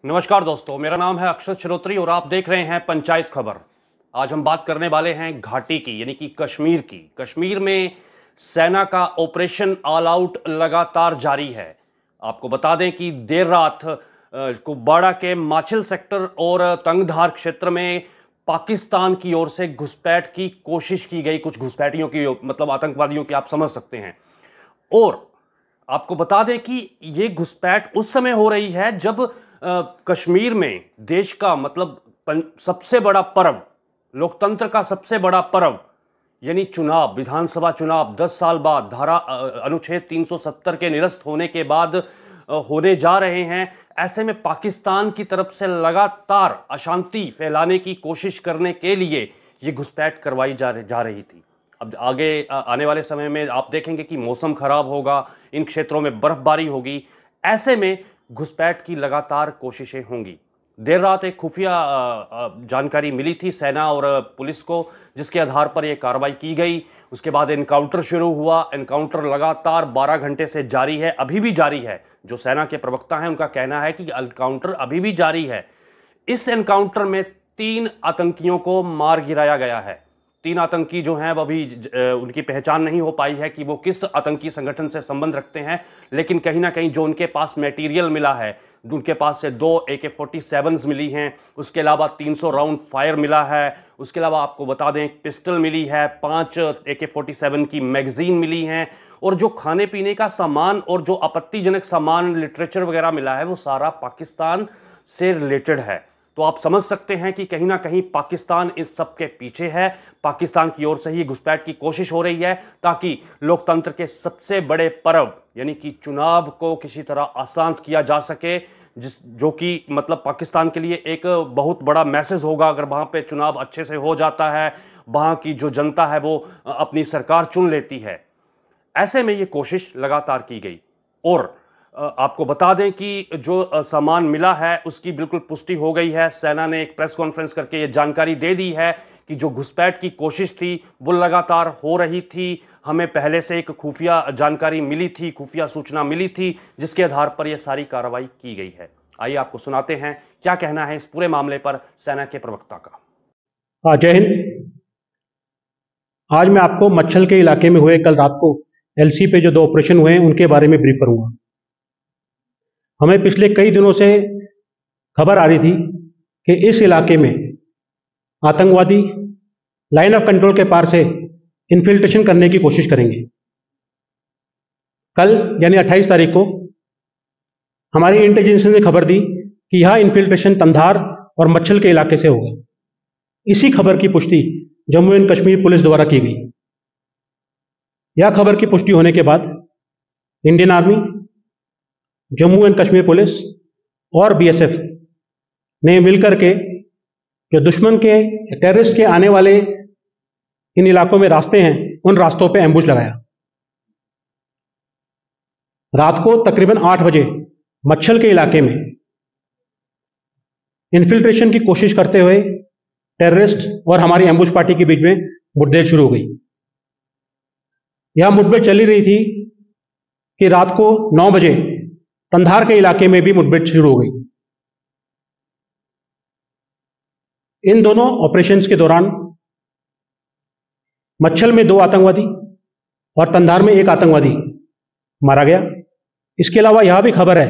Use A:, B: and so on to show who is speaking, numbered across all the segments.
A: नमस्कार दोस्तों, मेरा नाम है अक्षत श्रोत्री और आप देख रहे हैं पंचायत खबर। आज हम बात करने वाले हैं घाटी की, यानी कि कश्मीर की। कश्मीर में सेना का ऑपरेशन ऑल आउट लगातार जारी है। आपको बता दें कि देर रात कुपवाड़ा के माछिल सेक्टर और तंगधार क्षेत्र में पाकिस्तान की ओर से घुसपैठ की कोशिश की गई। कुछ घुसपैठियों की, मतलब आतंकवादियों की, आप समझ सकते हैं। और आपको बता दें कि ये घुसपैठ उस समय हो रही है जब कश्मीर में देश का, मतलब सबसे बड़ा पर्व, लोकतंत्र का सबसे बड़ा पर्व यानी चुनाव, विधानसभा चुनाव 10 साल बाद अनुच्छेद 370 के निरस्त होने के बाद होने जा रहे हैं। ऐसे में पाकिस्तान की तरफ से लगातार अशांति फैलाने की कोशिश करने के लिए ये घुसपैठ करवाई जा रही थी। अब आगे आने वाले समय में आप देखेंगे कि मौसम खराब होगा, इन क्षेत्रों में बर्फबारी होगी। ऐसे में घुसपैठ की लगातार कोशिशें होंगी। देर रात एक खुफिया जानकारी मिली थी सेना और पुलिस को, जिसके आधार पर यह कार्रवाई की गई। उसके बाद एनकाउंटर शुरू हुआ। एनकाउंटर लगातार 12 घंटे से जारी है, अभी भी जारी है। जो सेना के प्रवक्ता हैं उनका कहना है कि एनकाउंटर अभी भी जारी है। इस एनकाउंटर में 3 आतंकियों को मार गिराया गया है। 3 आतंकी जो हैं, वो अभी उनकी पहचान नहीं हो पाई है कि वो किस आतंकी संगठन से संबंध रखते हैं, लेकिन कहीं ना कहीं जो उनके पास मटेरियल मिला है, उनके पास से 2 AK-47 मिली हैं। उसके अलावा 300 राउंड फायर मिला है। उसके अलावा आपको बता दें पिस्टल मिली है, 5 AK-47 की मैगजीन मिली हैं। और जो खाने पीने का सामान और जो आपत्तिजनक सामान, लिटरेचर वगैरह मिला है, वो सारा पाकिस्तान से रिलेटेड है। तो आप समझ सकते हैं कि कहीं ना कहीं पाकिस्तान इस सब के पीछे है। पाकिस्तान की ओर से ही घुसपैठ की कोशिश हो रही है ताकि लोकतंत्र के सबसे बड़े पर्व यानी कि चुनाव को किसी तरह अशांत किया जा सके, जो कि मतलब पाकिस्तान के लिए एक बहुत बड़ा मैसेज होगा अगर वहां पे चुनाव अच्छे से हो जाता है, वहां की जो जनता है वो अपनी सरकार चुन लेती है। ऐसे में ये कोशिश लगातार की गई। और आपको बता दें कि जो सामान मिला है उसकी बिल्कुल पुष्टि हो गई है। सेना ने एक प्रेस कॉन्फ्रेंस करके ये जानकारी दे दी है कि जो घुसपैठ की कोशिश थी वो लगातार हो रही थी। हमें पहले से एक खुफिया जानकारी मिली थी, खुफिया सूचना मिली थी, जिसके आधार पर यह सारी कार्रवाई की गई है। आइए आपको सुनाते हैं क्या कहना है इस पूरे मामले पर सेना के प्रवक्ता का।
B: जय हिंद। आज मैं आपको मच्छल के इलाके में हुए कल रात को LC पे जो 2 ऑपरेशन हुए हैं उनके बारे में ब्रीफ करूंगा। हमें पिछले कई दिनों से खबर आ रही थी कि इस इलाके में आतंकवादी लाइन ऑफ कंट्रोल के पार से इन्फिल्ट्रेशन करने की कोशिश करेंगे। कल यानी 28 तारीख को हमारी इंटेलिजेंस ने खबर दी कि यह इन्फिल्ट्रेशन तंधार और मच्छल के इलाके से होगा। इसी खबर की पुष्टि जम्मू एंड कश्मीर पुलिस द्वारा की गई। यह खबर की पुष्टि होने के बाद Indian army, Jammu and Kashmir police और BSF ने मिलकर के जो दुश्मन के, टेररिस्ट के आने वाले इन इलाकों में रास्ते हैं, उन रास्तों पे एम्बुश लगाया। रात को तकरीबन 8 बजे मच्छल के इलाके में इन्फिल्ट्रेशन की कोशिश करते हुए टेररिस्ट और हमारी एम्बुश पार्टी के बीच में मुठभेड़ शुरू हो गई। यह मुठभेड़ चली रही थी कि रात को 9 बजे तंधार के इलाके में भी मुठभेड़ शुरू हो गई। इन दोनों ऑपरेशंस के दौरान मच्छल में 2 आतंकवादी और तंधार में 1 आतंकवादी मारा गया। इसके अलावा यह भी खबर है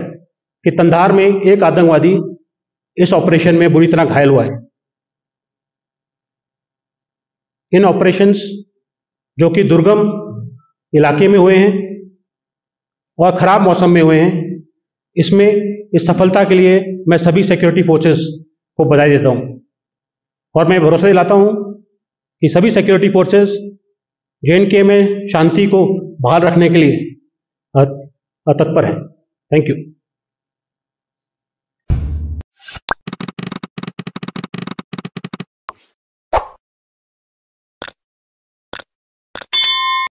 B: कि तंधार में 1 आतंकवादी इस ऑपरेशन में बुरी तरह घायल हुआ है। इन ऑपरेशंस जो कि दुर्गम इलाके में हुए हैं और खराब मौसम में हुए हैं, इसमें इस सफलता के लिए मैं सभी सिक्योरिटी फोर्सेस को बधाई देता हूं और मैं भरोसा दिलाता हूं कि सभी सिक्योरिटी फोर्सेस JNK में शांति को बहाल रखने के लिए तत्पर हैं। Thank you.